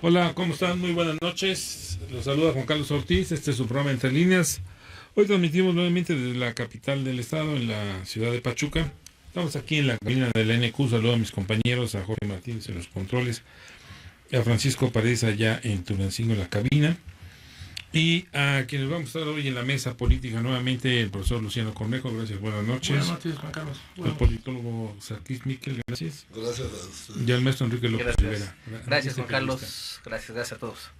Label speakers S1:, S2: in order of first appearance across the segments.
S1: Hola, ¿cómo están? Muy buenas noches. Los saluda Juan Carlos Ortiz. Este es su programa Entre Líneas. Hoy transmitimos nuevamente desde la capital del estado, en la ciudad de Pachuca. Estamos aquí en la cabina de la NQ. Saludo a mis compañeros, a Jorge Martínez en los controles, a Francisco Paredes allá en Tulancingo en la cabina, y a quienes vamos a estar hoy en la mesa política nuevamente, el profesor Luciano Cornejo. Gracias, buenas noches.
S2: Buenas noches, Juan Carlos.
S1: El politólogo Sarkis Miquel, gracias.
S3: Gracias a usted.
S1: Y al maestro Enrique López Rivera.
S2: Gracias, Juan Carlos. Gracias a todos.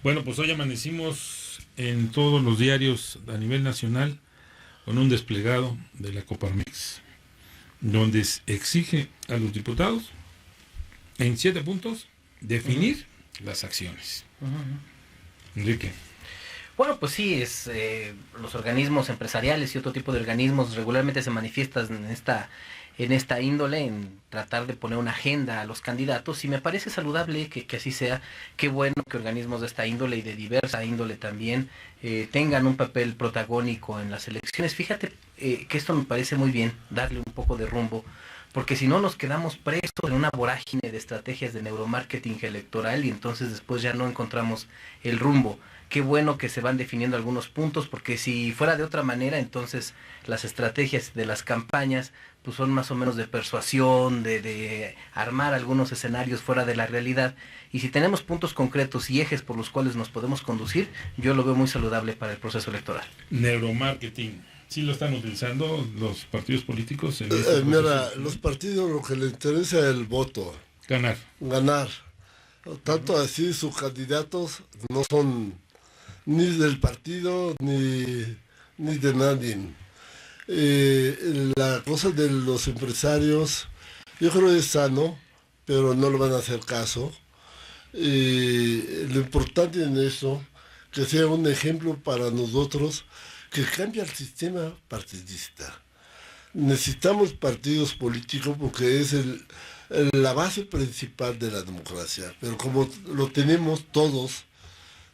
S1: Bueno, pues hoy amanecimos en todos los diarios a nivel nacional con un desplegado de la Coparmex, donde exige a los diputados en 7 puntos definir las acciones. Enrique.
S2: Bueno, pues sí, los organismos empresariales y otro tipo de organismos regularmente se manifiestan en esta índole, en tratar de poner una agenda a los candidatos, y me parece saludable que así sea. Qué bueno que organismos de esta índole y de diversa índole también tengan un papel protagónico en las elecciones. Fíjate que esto me parece muy bien, darle un poco de rumbo, porque si no nos quedamos presos en una vorágine de estrategias de neuromarketing electoral y entonces después ya no encontramos el rumbo. Qué bueno que se van definiendo algunos puntos, porque si fuera de otra manera, entonces las estrategias de las campañas pues son más o menos de persuasión, de armar algunos escenarios fuera de la realidad. Y si tenemos puntos concretos y ejes por los cuales nos podemos conducir, yo lo veo muy saludable para el proceso electoral.
S1: Neuromarketing. ¿Sí lo están utilizando los partidos políticos?
S3: Mira, los partidos lo que les interesa es el voto.
S1: Ganar.
S3: Tanto así sus candidatos no son ni del partido ni de nadie. La cosa de los empresarios, yo creo que es sano, pero no le van a hacer caso. Lo importante en eso, que sea un ejemplo para nosotros, que cambie el sistema partidista. Necesitamos partidos políticos porque es la base principal de la democracia, pero como lo tenemos todos,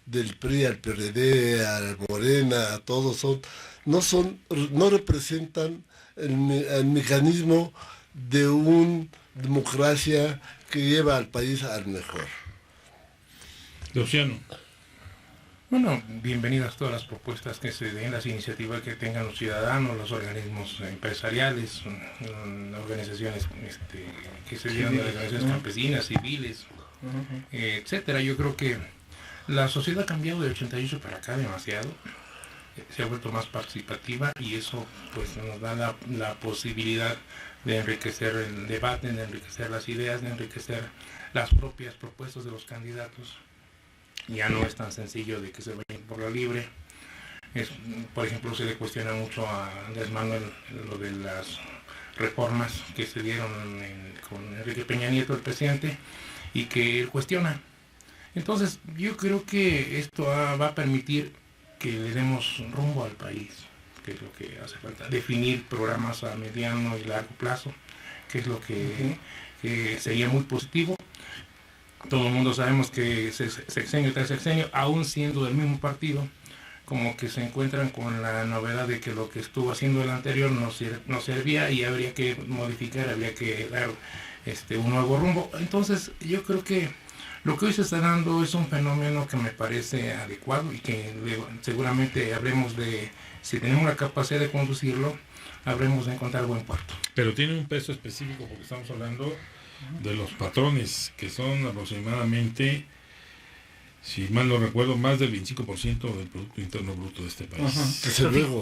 S3: del PRI al PRD, al Morena, todos no representan el mecanismo de una democracia que lleva al país al mejor.
S1: Luciano.
S4: Bueno, bienvenidas todas las propuestas que se den, las iniciativas que tengan los ciudadanos, los organismos empresariales, organizaciones que se dieron de organizaciones campesinas, civiles, etcétera. Yo creo que la sociedad ha cambiado de 88 para acá demasiado, se ha vuelto más participativa, y eso pues nos da la posibilidad de enriquecer el debate, de enriquecer las ideas, de enriquecer las propias propuestas de los candidatos. Ya no es tan sencillo de que se vayan por la libre. Por ejemplo, se le cuestiona mucho a Andrés Manuel lo de las reformas que se dieron con Enrique Peña Nieto, el presidente, y que él cuestiona. Entonces, yo creo que esto va a permitir que le demos rumbo al país, que es lo que hace falta. Definir programas a mediano y largo plazo, que es lo que sería muy positivo. Todo el mundo sabemos que sexenio tras sexenio, aún siendo del mismo partido, como que se encuentran con la novedad de que lo que estuvo haciendo el anterior no servía y habría que modificar, habría que dar un nuevo rumbo. Entonces yo creo que lo que hoy se está dando es un fenómeno que me parece adecuado y que seguramente habremos si tenemos la capacidad de conducirlo, habremos de encontrar buen puerto.
S1: Pero tiene un peso específico porque estamos hablando de los patrones, que son aproximadamente, si mal no recuerdo, más del 25% del Producto Interno Bruto de este país.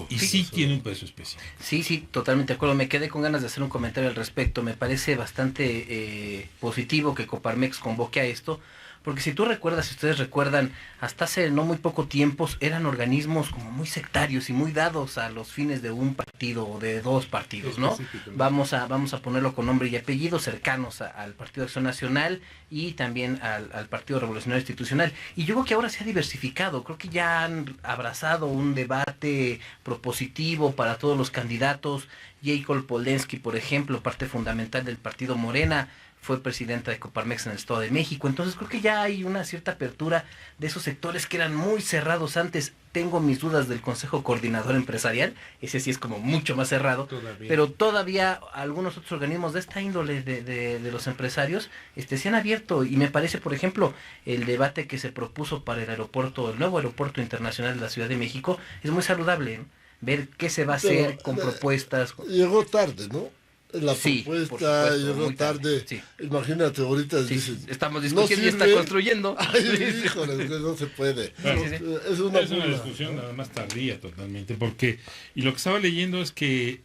S1: Y sí tiene un peso específico.
S2: Sí, totalmente de acuerdo. Me quedé con ganas de hacer un comentario al respecto. Me parece bastante positivo que Coparmex convoque a esto, porque si ustedes recuerdan, hasta hace no muy poco tiempo eran organismos como muy sectarios y muy dados a los fines de un partido o de dos partidos, ¿no? Vamos a ponerlo con nombre y apellido, cercanos al Partido de Acción Nacional y también al Partido Revolucionario Institucional. Y yo creo que ahora se ha diversificado, creo que ya han abrazado un debate propositivo para todos los candidatos. Jacob Polensky, por ejemplo, parte fundamental del Partido Morena, fue presidenta de Coparmex en el Estado de México. Entonces creo que ya hay una cierta apertura de esos sectores que eran muy cerrados antes. tengo mis dudas del Consejo Coordinador Empresarial, ese sí es como mucho más cerrado,
S4: Todavía.
S2: pero todavía algunos otros organismos de esta índole de los empresarios se han abierto, y me parece, por ejemplo, el debate que se propuso para el nuevo aeropuerto internacional de la Ciudad de México, es muy saludable, ¿eh? Ver qué se va a hacer con propuestas.
S3: Llegó tarde, ¿no? La
S2: Sí, por
S3: propuesta
S2: supuesto,
S3: llegó
S2: muy tarde,
S3: tarde.
S2: sí.
S3: Imagínate, ahorita
S2: Sí,
S3: dices,
S2: estamos
S3: no
S2: discutiendo y está
S3: sirve.
S2: construyendo.
S3: Ay,
S2: Sí.
S3: híjole, no se puede.
S1: Claro,
S2: Sí, sí.
S3: Es una
S1: es una
S3: burla,
S1: discusión
S3: ¿no?
S1: nada más tardía totalmente, porque, y lo que estaba leyendo es que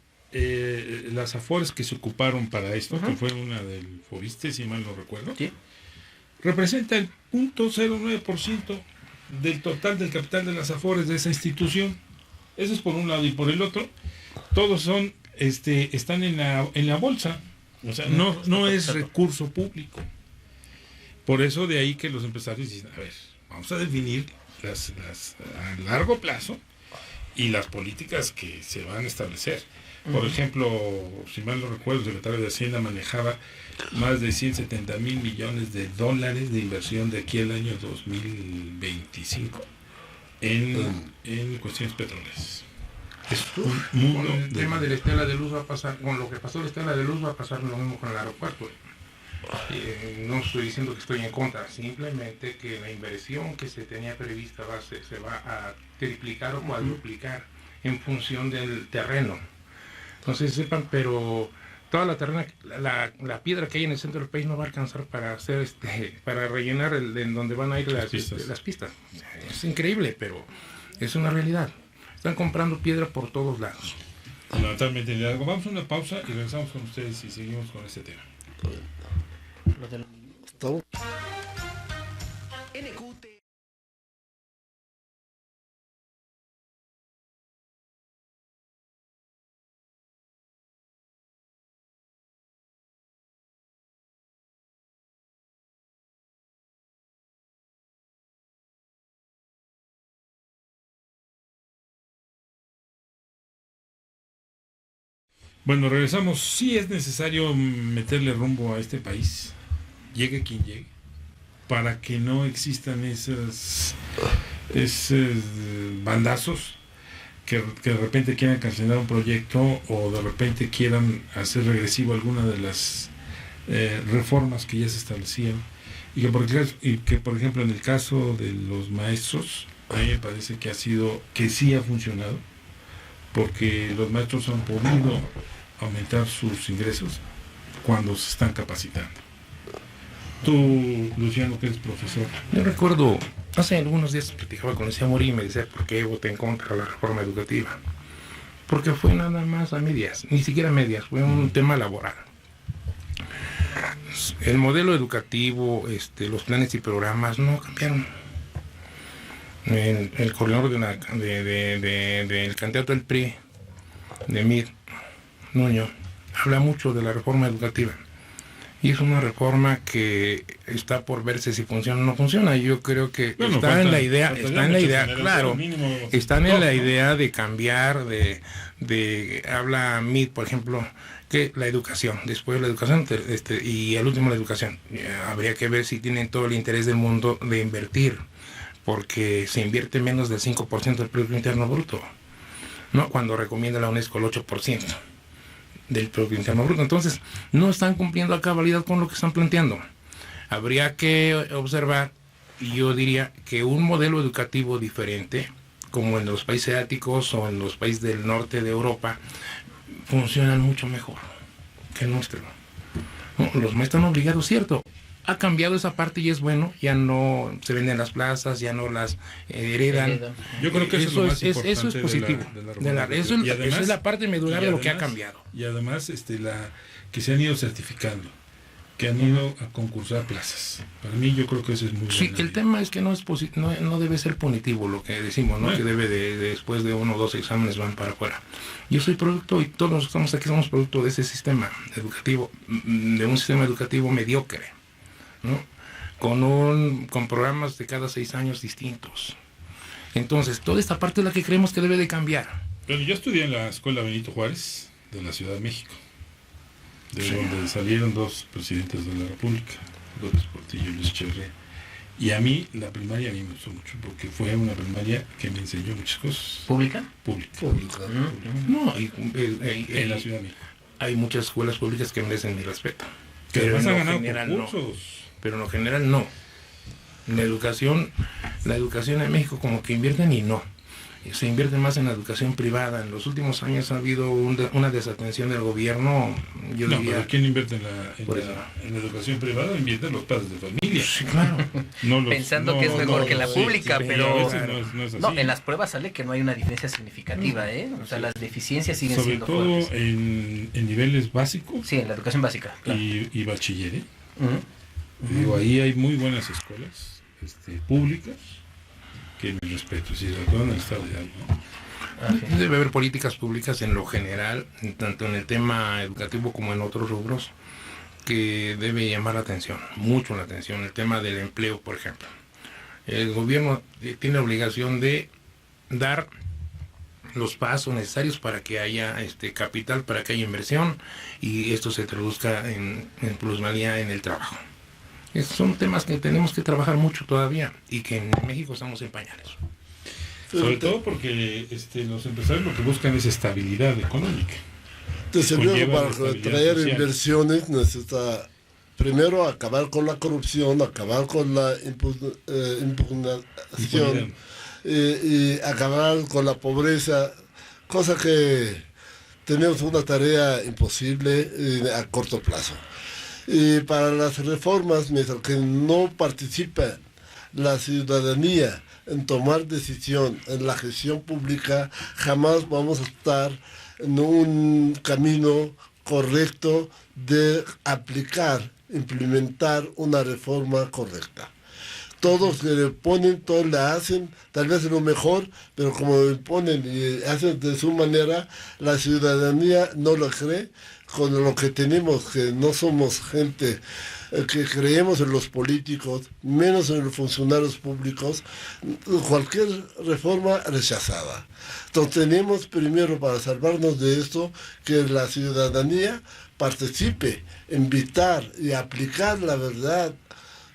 S1: las Afores que se ocuparon para esto, que fue una del Fobiste, si mal no recuerdo,
S2: Sí.
S1: representa el 0.09% del total del capital de las Afores de esa institución. Eso es por un lado, y por el otro, todos son, están en la bolsa, o sea, no es recurso público. Por eso de ahí que los empresarios dicen, a ver, vamos a definir las a largo plazo y las políticas que se van a establecer. Por ejemplo, si mal no recuerdo, el secretario de Hacienda manejaba más de 170 mil millones de dólares de inversión de aquí al año 2025 en cuestiones petroleras. Es un mundo
S4: Con el tema de la Estela de Luz va a pasar, con lo que pasó la Estela de Luz va a pasar lo mismo con el aeropuerto. No estoy diciendo que estoy en contra, simplemente que la inversión que se tenía prevista se va a triplicar o cuadruplicar en función del terreno. Entonces sepan, pero toda la piedra que hay en el centro del país no va a alcanzar para hacer para rellenar en donde van a ir las pistas. Es increíble, pero es una realidad. Están comprando piedra por todos lados.
S1: Fundamentalmente, vamos a una pausa y regresamos con ustedes y seguimos con este tema.
S3: Estamos-
S1: Bueno, regresamos. Sí es necesario meterle rumbo a este país, llegue quien llegue, para que no existan esos bandazos que de repente quieran cancelar un proyecto o de repente quieran hacer regresivo alguna de las reformas que ya se establecían y que por ejemplo en el caso de los maestros a mí me parece que sí ha funcionado, porque los maestros han podido aumentar sus ingresos cuando se están capacitando. Tú, Luciano, que eres profesor.
S4: Yo recuerdo, hace algunos días platicaba con ese Mori y me decía por qué voté en contra de la reforma educativa. Porque fue nada más a medias, ni siquiera a medias, fue un tema laboral. El modelo educativo, los planes y programas no cambiaron. El coordinador del candidato del PRI, de Mir Nuño, habla mucho de la reforma educativa. Y es una reforma que está por verse si funciona o no funciona. Yo creo que está en la idea, claro, están en la idea de cambiar, habla Mead, por ejemplo, que la educación, después la educación y al último la educación. Habría que ver si tienen todo el interés del mundo de invertir, porque se invierte menos del 5% del Producto Interno Bruto, ¿no? Cuando recomienda la UNESCO el 8% del Producto Interno Bruto. Entonces, no están cumpliendo a cabalidad con lo que están planteando. Habría que observar, y yo diría que un modelo educativo diferente, como en los países asiáticos o en los países del norte de Europa, funcionan mucho mejor que el nuestro. No, los maestros están obligados, cierto. Ha cambiado esa parte y es bueno, ya no se venden las plazas, ya no las heredan.
S1: Yo creo que eso es lo más importante.
S4: Eso es positivo. Esa es la parte medular de lo que ha cambiado.
S1: Y además que se han ido certificando, que han ido a concursar plazas. Para mí yo creo que eso es muy bueno.
S4: Sí, el tema es que no debe ser punitivo lo que decimos, ¿no? Que debe después de 1 o 2 exámenes van para afuera. Yo soy producto, y todos los que estamos aquí somos producto de ese sistema educativo, de un sistema educativo mediocre, ¿no? Con programas de cada 6 años distintos. Entonces, toda esta parte es la que creemos que debe de cambiar.
S1: Bueno, yo estudié en la Escuela Benito Juárez de la Ciudad de México, donde salieron 2 presidentes de la República, López Portillo y Luis Echeverría. Y a mí, la primaria a mí me gustó mucho, porque fue una primaria que me enseñó muchas cosas.
S2: ¿Pública?
S1: Pública.
S4: No,
S1: En la Ciudad de México.
S4: hay muchas escuelas públicas que merecen mi respeto.
S1: Que
S4: Pero
S1: además
S4: en
S1: han
S4: lo
S1: ganado
S4: general no.
S1: concursos.
S4: Pero en lo general no. La educación en México como que invierten y no. Se invierte más en la educación privada. En los últimos años ha habido una desatención del gobierno, yo
S1: No,
S4: diría.
S1: pero ¿quién invierte en
S4: Por eso.
S1: en la educación privada? Invierten los padres de familia.
S4: Sí, claro.
S1: No los-
S2: Pensando
S1: no,
S2: que es mejor
S1: no,
S2: que la
S1: sí,
S2: pública,
S1: sí,
S2: pero...
S1: a veces no es así.
S2: No, en las pruebas sale que no hay una diferencia significativa, ¿eh? O sea, las deficiencias siguen
S1: Sobre
S2: siendo
S1: todo
S2: fuertes.
S1: en niveles básicos
S2: Sí, en la educación básica. Claro.
S1: y bachiller. ¿eh?
S2: Ujú.
S1: Digo, ahí hay muy buenas escuelas públicas que me respeto, si sobre todo en el estado de Hidalgo, ¿no?
S4: Debe haber políticas públicas en lo general, tanto en el tema educativo como en otros rubros, que debe llamar la atención, mucho la atención. El tema del empleo, por ejemplo. El gobierno tiene obligación de dar los pasos necesarios para que haya capital, para que haya inversión y esto se traduzca en plusvalía en el trabajo. Son temas que tenemos que trabajar mucho todavía y que en México estamos en pañales.
S1: Sobre todo porque los empresarios lo que buscan es estabilidad económica.
S3: Entonces,
S1: Conlleva
S3: para
S1: la estabilidad
S3: traer
S1: social.
S3: inversiones necesita primero acabar con la corrupción, acabar con la impugnación y acabar con la pobreza, cosa que tenemos una tarea imposible a corto plazo. Y para las reformas, mientras que no participa la ciudadanía en tomar decisión en la gestión pública, jamás vamos a estar en un camino correcto de aplicar, implementar una reforma correcta. Todos que le ponen, todos la hacen, tal vez lo mejor, pero como le ponen y hacen de su manera, la ciudadanía no lo cree. Con lo que tenemos, que no somos gente que creemos en los políticos, menos en los funcionarios públicos, cualquier reforma rechazada. Entonces tenemos primero, para salvarnos de esto, que la ciudadanía participe, invitar y aplicar la verdad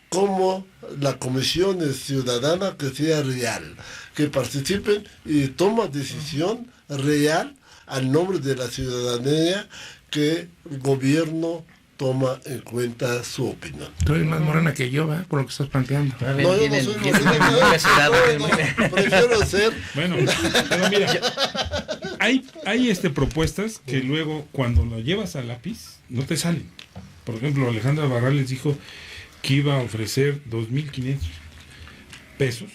S3: como la comisión ciudadana que sea real, que participen y tomen decisión real al nombre de la ciudadanía, que el gobierno toma en cuenta su opinión.
S4: Tú eres más morena que yo, ¿verdad? Por lo que estás planteando.
S2: A ver,
S3: No, yo no
S2: vienen-
S3: soy
S2: vienen
S3: moreno,
S2: muy mesurado,
S3: no,
S2: muy-
S3: prefiero ser...
S1: Bueno, pero mira, hay propuestas que luego cuando lo llevas a lápiz no te salen. Por ejemplo, Alejandra Barrales dijo que iba a ofrecer 2.500 pesos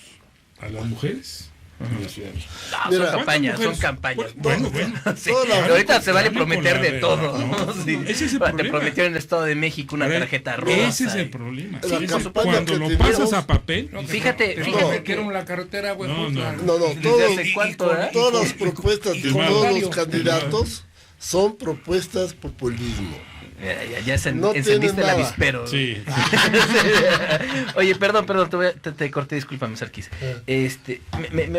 S1: a las mujeres en la Ciudad de México.
S2: No,
S3: Mira,
S2: son campañas, son
S1: ¿cuántas
S2: campañas.
S1: Bueno,
S2: Sí.
S3: toda la-
S2: Ahorita se vale
S1: Hablen con
S2: prometer
S1: la
S2: de
S1: verdad,
S2: todo.
S1: ¿no?
S2: ¿no? Sí.
S1: Ese es el
S2: Te
S1: problema.
S2: prometieron en el Estado de México una
S1: Pero
S2: tarjeta rosa.
S1: ese es el
S2: y-
S1: problema.
S3: La
S1: Sí,
S3: campaña
S1: cuando
S3: que
S1: lo
S3: teníamos-
S1: pasas a papel,
S2: Y fíjate,
S4: Te
S2: fíjate
S4: metieron la carretera, güey.
S1: No,
S4: puta.
S3: No,
S2: ¿Desde
S3: todos,
S2: hace cuánto, eh?
S3: todas las propuestas de
S1: Firmado.
S3: todos los candidatos son propuestas populismo.
S2: Ya
S3: No
S2: encendiste
S3: tiene
S2: el
S3: nada.
S2: avispero.
S1: sí.
S2: Oye, perdón, te corté, discúlpame, Sarkis.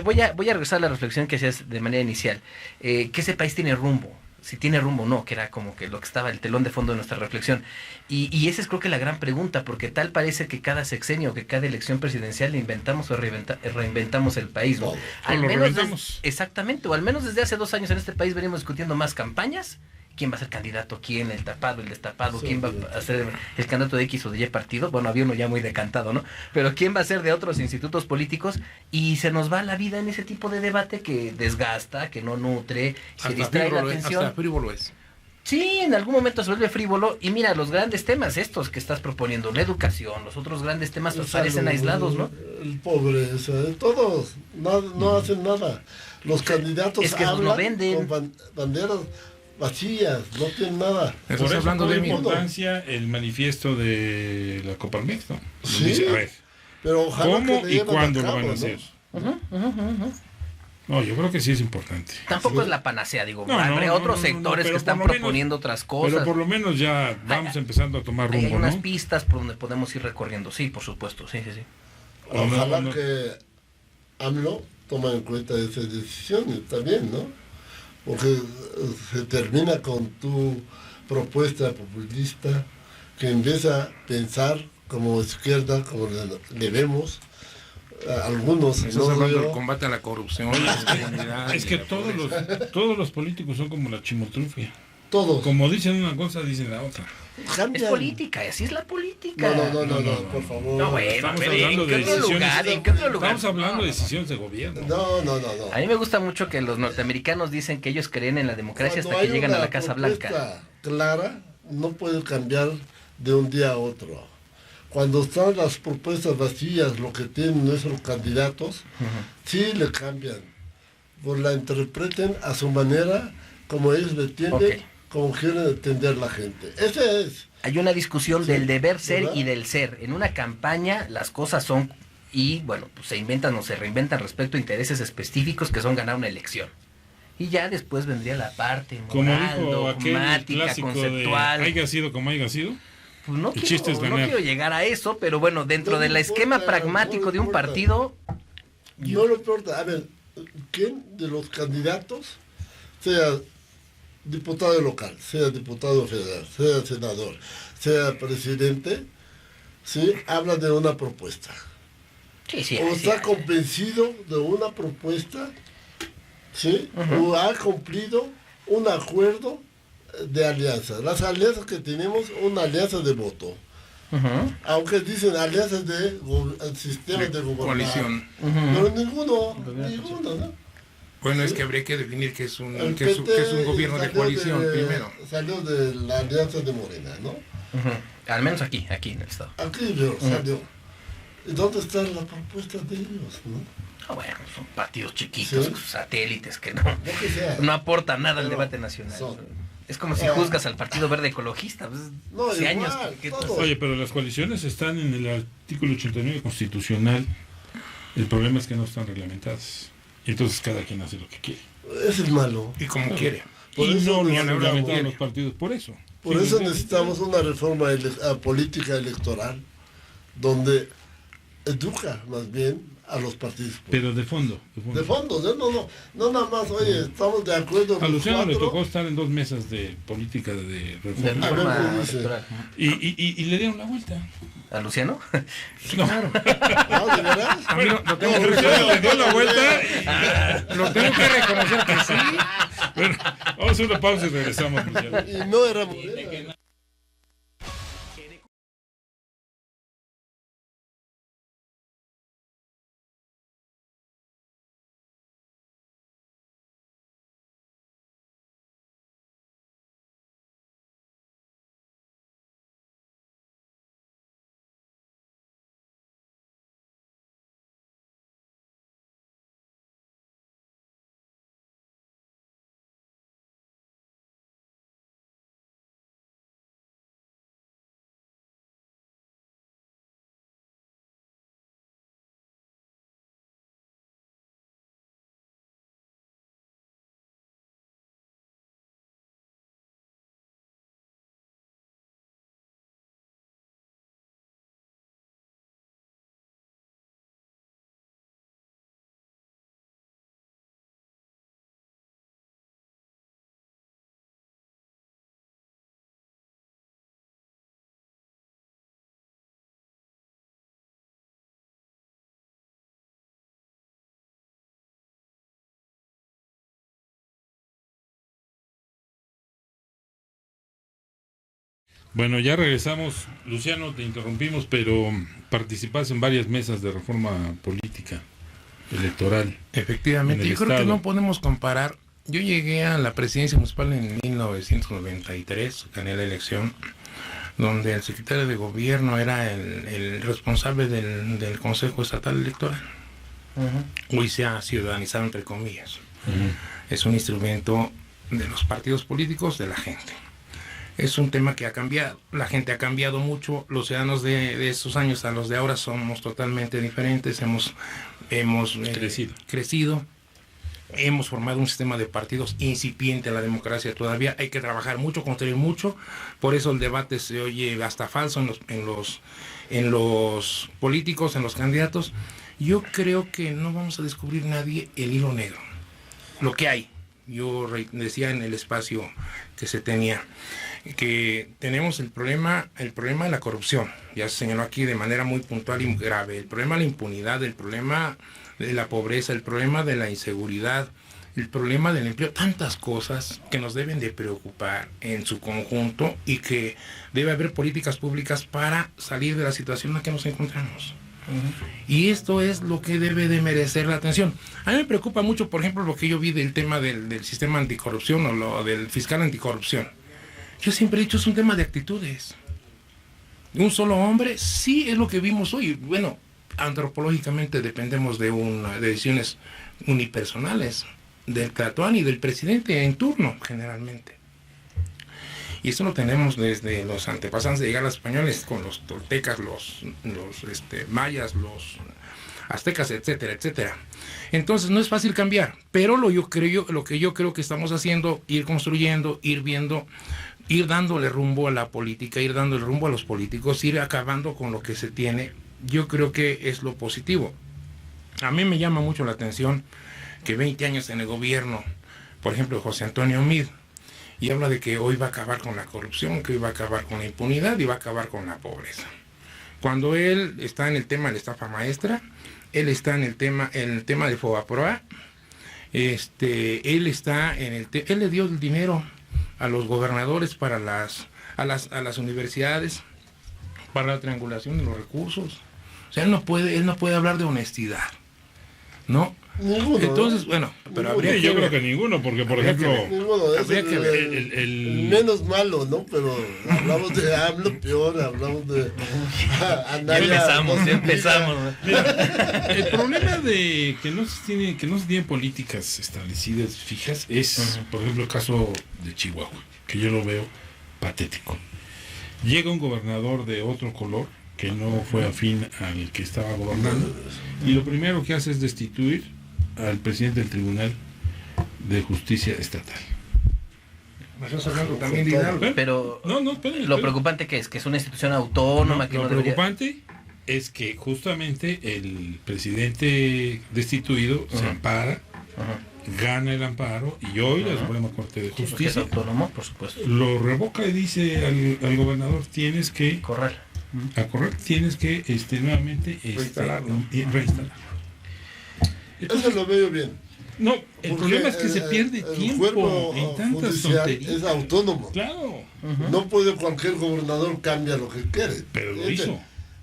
S2: Voy a regresar a la reflexión que hacías de manera inicial. Que ese país tiene rumbo. Si tiene rumbo o no, que era como que lo que estaba el telón de fondo de nuestra reflexión. Y esa es creo que la gran pregunta, porque tal parece que cada sexenio, que cada elección presidencial inventamos o reinventamos el país, ¿no?
S3: No,
S2: Al
S1: lo
S2: menos
S1: reinventamos.
S2: exactamente, o al menos desde hace 2 años en este país venimos discutiendo más campañas. ¿Quién va a ser candidato? ¿Quién? ¿El tapado? ¿El destapado?
S3: Sí,
S2: ¿Quién va
S3: sí.
S2: a ser el candidato de X o de Y partido? Bueno, había uno ya muy decantado, ¿no? Pero ¿quién va a ser de otros institutos políticos? Y se nos va la vida en ese tipo de debate que desgasta, que no nutre, que distrae la atención.
S4: Hasta frívolo es.
S2: Sí, en algún momento se vuelve frívolo. Y mira, los grandes temas estos que estás proponiendo, la educación, los otros grandes temas pues, parecen
S3: Salud,
S2: aislados, ¿no?
S3: El pobre, o sea, todos no hacen nada. Los candidatos
S2: es que esos
S3: hablan
S2: no venden.
S3: con banderas vacías, no tienen nada.
S4: Estás
S1: Por eso
S4: hablando
S1: cobra
S4: de mí.
S1: importancia el manifiesto de la Coparmex, ¿no? Donde
S3: Sí.
S1: dice, a ver,
S3: Pero ojalá
S1: ¿cómo
S3: que le
S1: y
S3: lleven a
S1: cuándo lo
S3: cabo,
S1: van a
S3: ¿no?
S1: hacer? No, yo creo que sí es importante.
S2: Tampoco es la panacea, digo.
S1: No,
S2: habrá
S1: no,
S2: otros
S1: no, no,
S2: sectores
S1: pero
S2: que están
S1: por lo menos-
S2: proponiendo otras cosas.
S1: Pero por lo menos ya vamos empezando a tomar
S2: Hay
S1: rumbo,
S2: unas
S1: ¿no?
S2: pistas por donde podemos ir recorriendo, sí, por supuesto, sí.
S3: Ojalá
S1: no.
S3: que AMLO tome en cuenta esas decisiones también, ¿no? Porque se termina con tu propuesta populista que empieza a pensar como izquierda, como le vemos, algunos
S4: Estás
S3: no
S4: hablando del
S3: veo.
S4: combate a la corrupción, la impunidad
S1: Es
S4: y
S1: que
S4: la pobreza.
S1: todos los políticos son como la chimotrufia.
S3: Todos
S1: Como dicen una cosa, dicen la otra.
S2: Es
S3: cambian.
S2: política, así es la política.
S3: No, por favor.
S2: No, bueno,
S1: Estamos
S2: pero
S1: hablando
S2: ¿en
S1: de
S2: qué otro
S1: decisiones.
S2: lugar? ¿En qué otro lugar?
S1: Estamos hablando de
S2: No.
S1: decisiones de gobierno.
S3: No.
S2: A mí me gusta mucho que los norteamericanos dicen que ellos creen en la democracia
S3: Cuando
S2: hasta que
S3: hay
S2: llegan a
S3: una
S2: la Casa Blanca.
S3: propuesta clara, no puede cambiar de un día a otro. Cuando están las propuestas vacías, lo que tienen nuestros candidatos, sí le cambian. Pues la interpreten a su manera, como ellos le entienden,
S2: Ok.
S3: como quieren entender la gente. Ese es.
S2: Hay una discusión
S3: Sí,
S2: del deber ser
S3: ¿verdad?
S2: y del ser. En una campaña las cosas son, y bueno, pues se inventan o se reinventan respecto a intereses específicos que son ganar una elección. Y ya después vendría la parte
S1: Como
S2: moral,
S1: dijo aquel
S2: dogmática,
S1: clásico
S2: conceptual.
S1: de haya sido como haya sido.
S2: Pues no
S1: el chiste es
S2: no
S1: ganar.
S2: quiero llegar a eso, pero bueno, dentro
S3: No
S2: del
S3: me
S2: esquema
S3: importa,
S2: pragmático
S3: no me
S2: de un
S3: importa.
S2: partido,
S3: No lo importa. A ver, ¿quién de los candidatos, sea diputado local, sea diputado federal, sea senador, sea presidente, ¿sí? Habla de una propuesta?
S2: sí,
S3: O
S2: sí,
S3: está convencido de una propuesta, ¿sí? O ha cumplido un acuerdo de alianza. Las alianzas que tenemos, una alianza de voto.
S2: Ujú.
S3: Aunque dicen alianzas de sistemas de gobierno.
S4: Coalición.
S3: Pero ninguno, ¿no?
S4: Bueno, es que habría que definir qué es un,
S3: El
S4: qué es un
S3: PT
S4: gobierno de
S3: salió
S4: coalición primero.
S3: Salió de la alianza de Morena, ¿no?
S2: Ujú. Al menos aquí en el estado.
S3: Aquí salió. ¿Y dónde está la propuesta de ellos, no?
S2: Ah, bueno, son partidos chiquitos,
S3: Sí.
S2: satélites que
S3: Lo que sea.
S2: no aportan nada al
S3: Pero
S2: debate nacional.
S3: son.
S2: Es como si juzgas al Partido Verde Ecologista. Pues,
S3: No,
S2: hace
S3: igual,
S2: años que
S3: todo.
S1: Oye, pero las coaliciones están en el artículo 89 constitucional. El problema es que no están reglamentadas. Y entonces cada quien hace lo que quiere.
S3: Ese es malo.
S4: Y como quiere.
S3: Por
S1: y
S3: eso
S1: no lo han
S3: necesitamos-
S1: reglamentado los partidos por eso.
S3: Por
S1: Sí,
S3: eso
S1: sí,
S3: necesitamos una reforma política electoral donde educa más bien a los partidos políticos.
S1: Pero de fondo.
S3: De fondo, no nada más, oye, estamos de acuerdo
S1: A
S3: los
S1: Luciano le
S3: cuatro.
S1: tocó estar en 2 mesas de política de
S2: de
S1: reforma.
S3: ver,
S2: reforma
S3: ¿qué dice?
S2: electoral.
S1: Y le dieron la vuelta.
S2: ¿A Luciano?
S1: No,
S3: ¿No? ¿De veras?
S4: A mí lo tengo,
S3: No,
S1: Luciano le dio la vuelta.
S4: lo tengo que reconocer que sí.
S1: Bueno, vamos a hacer una pausa y regresamos, Luciano.
S3: Y no era Morena.
S1: Bueno, ya regresamos. Luciano, te interrumpimos, pero participas en varias mesas de reforma política electoral.
S4: Efectivamente,
S1: En el
S4: yo creo que
S1: estado.
S4: no podemos comparar. Yo llegué a la presidencia municipal en 1993, gané la elección, donde el secretario de gobierno era el responsable del Consejo Estatal Electoral. Hoy se ha ciudadanizado, entre comillas. Es un instrumento de los partidos políticos, de la gente. Es un tema que ha cambiado, la gente ha cambiado mucho, los ciudadanos de esos años a los de ahora somos totalmente diferentes, hemos crecido, hemos formado un sistema de partidos incipiente a la democracia todavía, hay que trabajar mucho, construir mucho, por eso el debate se oye hasta falso en los políticos, en los candidatos. Yo creo que no vamos a descubrir nadie el hilo negro, lo que hay. Yo decía en el espacio que se tenía, que tenemos el problema de la corrupción, ya se señaló aquí de manera muy puntual y grave, el problema de la impunidad, el problema de la pobreza, el problema de la inseguridad, el problema del empleo, tantas cosas que nos deben de preocupar en su conjunto y que debe haber políticas públicas para salir de la situación en la que nos encontramos. Y esto es lo que debe de merecer la atención. A mí me preocupa mucho, por ejemplo, lo que yo vi del tema del sistema anticorrupción o lo del fiscal anticorrupción. Yo siempre he dicho, es un tema de actitudes. Un solo hombre, sí es lo que vimos hoy. Bueno, antropológicamente dependemos de decisiones unipersonales del Tlatoani y del presidente en turno, generalmente. Y esto lo tenemos desde los antepasados de llegar a los españoles, con los toltecas, los mayas, los aztecas, etcétera, etcétera. Entonces no es fácil cambiar, pero lo que yo creo que estamos haciendo, ir construyendo, ir viendo, ir dándole rumbo a la política, ir dándole rumbo a los políticos, ir acabando con lo que se tiene, yo creo que es lo positivo. A mí me llama mucho la atención que 20 años en el gobierno, por ejemplo, José Antonio Meade, y habla de que hoy va a acabar con la corrupción, que hoy va a acabar con la impunidad y va a acabar con la pobreza. Cuando él está en el tema de la estafa maestra, él está en el tema de Fobaproa, él está él le dio el dinero a los gobernadores para a las universidades, para la triangulación de los recursos. O sea, él no puede hablar de honestidad, ¿no?
S3: Ninguno,
S4: entonces, bueno, pero habría que
S1: yo
S4: ver.
S1: creo que ninguno, porque por ejemplo,
S3: Ninguno, es
S4: habría que ver
S3: el menos malo, ¿no? Pero hablamos de AMLO peor, hablamos de
S2: Ya empezamos.
S1: mira, el problema de que no se tienen políticas establecidas fijas es, por ejemplo, el caso de Chihuahua, que yo lo veo patético. Llega un gobernador de otro color que no fue afín al que estaba gobernando, y lo primero que hace es destituir al presidente del Tribunal de Justicia Estatal.
S4: Me estás hablando también de Hidalgo.
S2: Pero
S1: espérame.
S2: lo preocupante que es una institución autónoma que
S1: lo
S2: no debería...
S1: preocupante es que justamente el presidente destituido se ampara, gana el amparo, y hoy la Suprema Corte de
S2: Sí, porque es
S1: Justicia
S2: autónomo, por supuesto.
S1: lo revoca y dice al gobernador: tienes que
S2: Corral.
S1: tienes que nuevamente
S4: Reinstalarlo.
S1: reinstalar.
S3: Eso lo veo bien.
S1: No, el
S3: Porque
S1: problema es que se pierde
S3: el
S1: tiempo
S3: cuerpo
S1: en tantas
S3: judicial
S1: tonterías.
S3: es autónomo.
S1: Claro,
S3: No puede cualquier gobernador cambiar lo que quiere.
S1: pero lo hizo.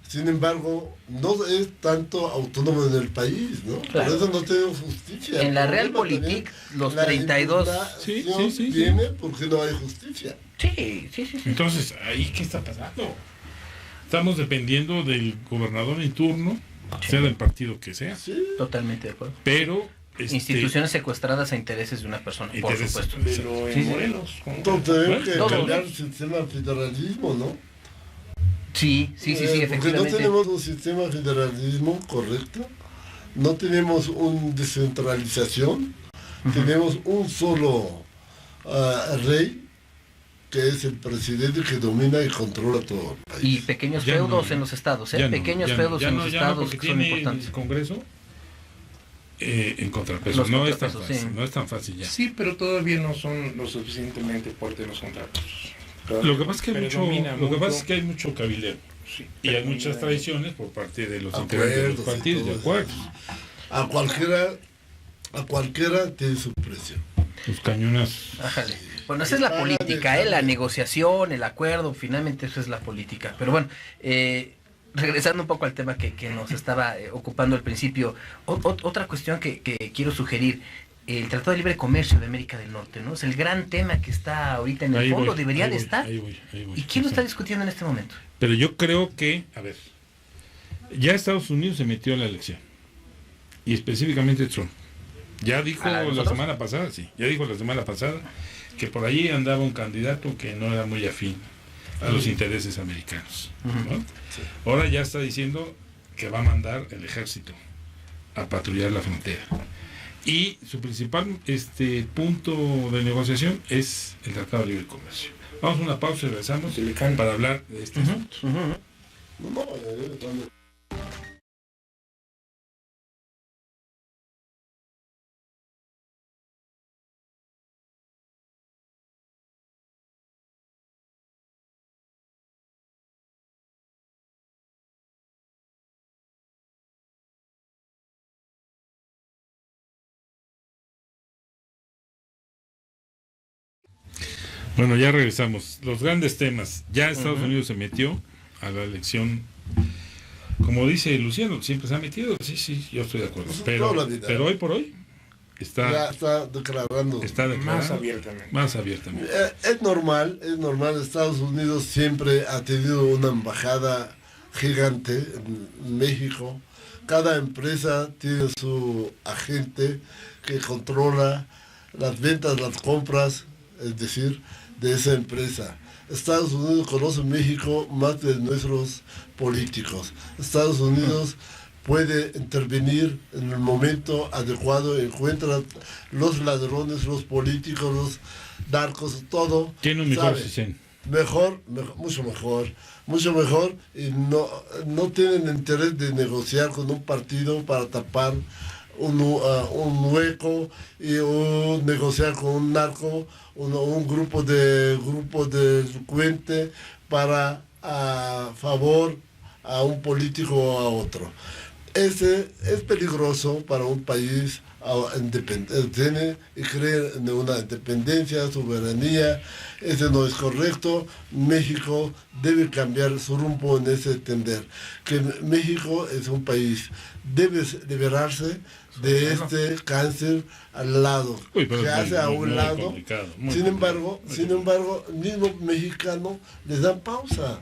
S3: Sin embargo, no es tanto autónomo en el país, ¿no?
S2: Claro.
S3: Por eso no tenemos justicia.
S2: En la
S3: El problema
S2: Realpolitik,
S3: también,
S2: los
S3: la
S2: 32...
S3: impugnación
S1: Sí.
S3: viene porque no hay justicia.
S2: Sí.
S1: Entonces, ¿ahí qué está pasando? Estamos dependiendo del gobernador en turno, sea del partido que sea,
S3: Sí.
S2: Totalmente de acuerdo.
S1: pero
S2: Instituciones secuestradas a intereses de una persona, por
S1: Intereses.
S2: supuesto.
S4: Pero en
S2: Sí, sí.
S4: Morelos.
S3: Entonces tenemos que
S2: Todo.
S3: cambiar el sistema de federalismo, ¿no?
S2: Sí,
S3: Porque no
S2: efectivamente.
S3: tenemos un sistema de federalismo correcto, no tenemos una descentralización, tenemos un solo rey, que es el presidente que domina y controla todo el país.
S2: Y pequeños
S1: Ya
S2: feudos
S1: no,
S2: en los estados,
S1: ya no,
S2: pequeños
S1: ya no,
S2: feudos
S1: ya
S2: en
S1: no,
S2: los
S1: ya no,
S2: estados
S1: porque
S2: que son
S1: tiene
S2: importantes.
S1: el Congreso en contrapeso.
S2: Los
S1: No es tan
S2: contrapesos,
S1: fácil,
S2: sí.
S1: no es tan fácil ya.
S4: Sí, pero todavía no son lo suficientemente fuertes los contratos.
S1: Lo que pasa es que
S4: Predomina mucho.
S1: hay mucho cabilero,
S4: Sí,
S1: y hay
S4: predomina-
S1: muchas tradiciones por parte de los
S3: Acuerdos
S1: integrantes de los
S3: y
S1: partidos, de
S3: todo
S1: acuerdos.
S3: A cualquiera tiene su precio.
S1: Los cañonas.
S2: Ájale. Bueno, esa es la política, la negociación, el acuerdo, finalmente eso es la política. Pero bueno, regresando un poco al tema que nos estaba ocupando al principio, otra cuestión que quiero sugerir, el Tratado de Libre Comercio de América del Norte, ¿no? Es el gran tema que está ahorita en el
S1: Ahí
S2: fondo,
S1: voy,
S2: debería
S1: ahí
S2: de
S1: voy,
S2: estar.
S1: ahí voy.
S2: ¿Y quién lo está discutiendo en este momento?
S1: Pero yo creo que, a ver, ya Estados Unidos se metió a la elección, y específicamente Trump. Ya dijo
S2: ¿A
S1: la
S2: nosotros?
S1: semana pasada, que por ahí andaba un candidato que no era muy afín a los intereses americanos, ¿no? Ahora ya está diciendo que va a mandar el ejército a patrullar la frontera. Y su principal punto de negociación es el Tratado de Libre Comercio. Vamos a una pausa y regresamos para hablar de este asunto.
S3: No,
S1: Bueno, ya regresamos. Los grandes temas. Ya Estados Unidos se metió a la elección. Como dice Luciano, siempre se ha metido. Sí, yo estoy de acuerdo. Pero hoy por hoy
S3: ya está declarando.
S1: Más abiertamente.
S3: Es normal. Estados Unidos siempre ha tenido una embajada gigante en México. Cada empresa tiene su agente que controla las ventas, las compras, es decir, de esa empresa. Estados Unidos conoce México más de nuestros políticos. Estados Unidos puede intervenir en el momento adecuado, encuentra los ladrones, los políticos, los narcos, todo.
S1: Tiene un mejor sistema. Mucho mejor, y no tienen interés de negociar con un partido para tapar un hueco y negociar con un narco, un grupo de delincuentes para favor a un político o a otro. Ese es peligroso para un país independiente y creer en una independencia, soberanía. Ese no es correcto. México debe cambiar su rumbo en ese entender. Que México es un país, debe liberarse de este cáncer al lado, que hace a un lado. Sin embargo, el mismo mexicano les dan pausa.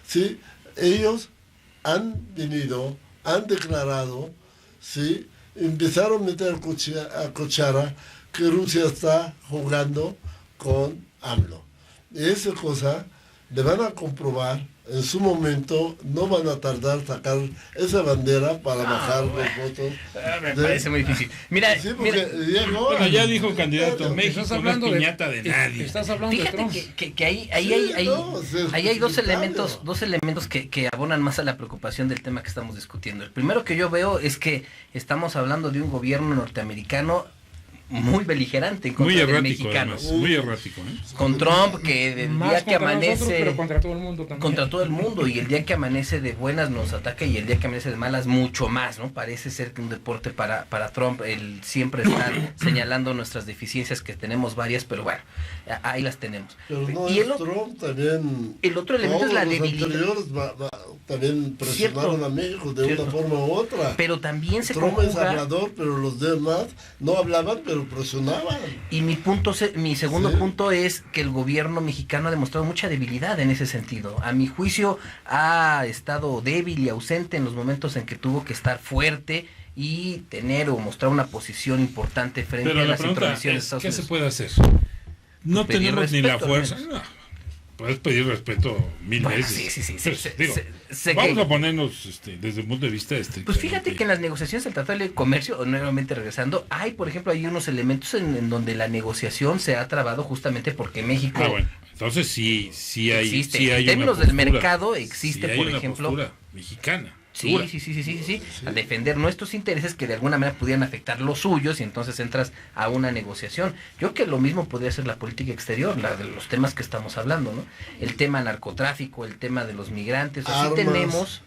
S1: ¿Sí? Ellos han declarado, ¿sí? Empezaron a meter a cuchara que Rusia está jugando con AMLO. Y esa cosa le van a comprobar en su momento, no van a tardar sacar esa bandera para bajar los votos.
S2: Me parece muy difícil. Mira,
S1: ya dijo el candidato, México no es piñata de nadie.
S4: Estás hablando
S2: fíjate
S4: de Trump.
S2: que ahí hay dos elementos que abonan más a la preocupación del tema que estamos discutiendo. El primero que yo veo es que estamos hablando de un gobierno norteamericano muy beligerante en contra del mexicano.
S1: Muy errático, ¿eh?
S2: Con Trump, que el día que amanece
S4: nosotros, pero contra todo el mundo también.
S2: Contra todo el mundo, y el día que amanece de buenas nos ataca, y el día que amanece de malas mucho más, ¿no? Parece ser que un deporte para Trump, el siempre estar señalando nuestras deficiencias, que tenemos varias, pero bueno, ahí las tenemos.
S3: Pero no
S2: y
S3: Trump también.
S2: El otro elemento es la
S3: debilidad. También presionaron a México de una forma u otra.
S2: Pero también se
S3: Trump es hablador, pero los demás no hablaban, pero presionaban.
S2: Y mi segundo punto es que el gobierno mexicano ha demostrado mucha debilidad en ese sentido. A mi juicio ha estado débil y ausente en los momentos en que tuvo que estar fuerte y tener o mostrar una posición importante frente a las intervenciones de Estados Unidos.
S1: ¿Qué se puede hacer? No tenemos ni la fuerza. Puedes pedir respeto mil veces. Sí. Vamos a ponernos desde el punto de vista
S2: Pues fíjate que en las negociaciones del Tratado de Comercio, nuevamente regresando, por ejemplo, hay unos elementos en donde la negociación se ha trabado justamente porque México...
S1: bueno, entonces sí hay...
S2: Existe.
S1: Sí hay
S2: en términos
S1: postura,
S2: del mercado existe,
S1: sí hay
S2: por
S1: una
S2: ejemplo...
S1: postura mexicana.
S2: Sí, a defender nuestros intereses que de alguna manera pudieran afectar los suyos, y entonces entras a una negociación. Yo creo que lo mismo podría ser la política exterior, la de los temas que estamos hablando, ¿no? El tema narcotráfico, el tema de los migrantes, así tenemos...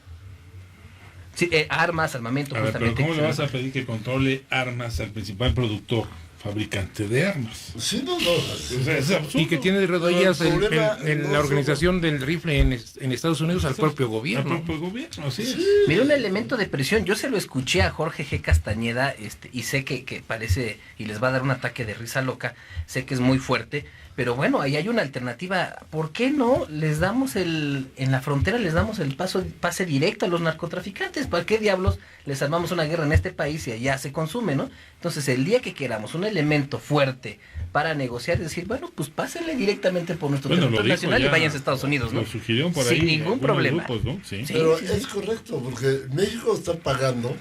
S2: Sí, armas, armamento, justamente.
S1: Pero ¿cómo le vas a pedir que controle armas al principal productor? Fabricante de armas.
S3: Sí, no.
S1: Es absurdo.
S4: Y que tiene rodillas en la organización del rifle en Estados Unidos al propio gobierno.
S1: Al propio gobierno, sí.
S2: Mira, un elemento de presión. Yo se lo escuché a Jorge G. Castañeda, y sé que parece, y les va a dar un ataque de risa loca, sé que es muy fuerte, pero bueno, ahí hay una alternativa. ¿Por qué no les damos en la frontera les damos el pase directo a los narcotraficantes? ¿Para qué diablos les armamos una guerra en este país y allá se consume, ¿no? Entonces, el día que queramos un elemento fuerte para negociar, es decir, bueno, pues pásenle directamente por nuestro territorio nacional y váyanse a Estados Unidos, ¿no?
S1: Lo sugirieron por ahí.
S2: Sin ningún problema.
S1: Grupos, ¿no? Sí.
S3: Pero es correcto, porque México está pagando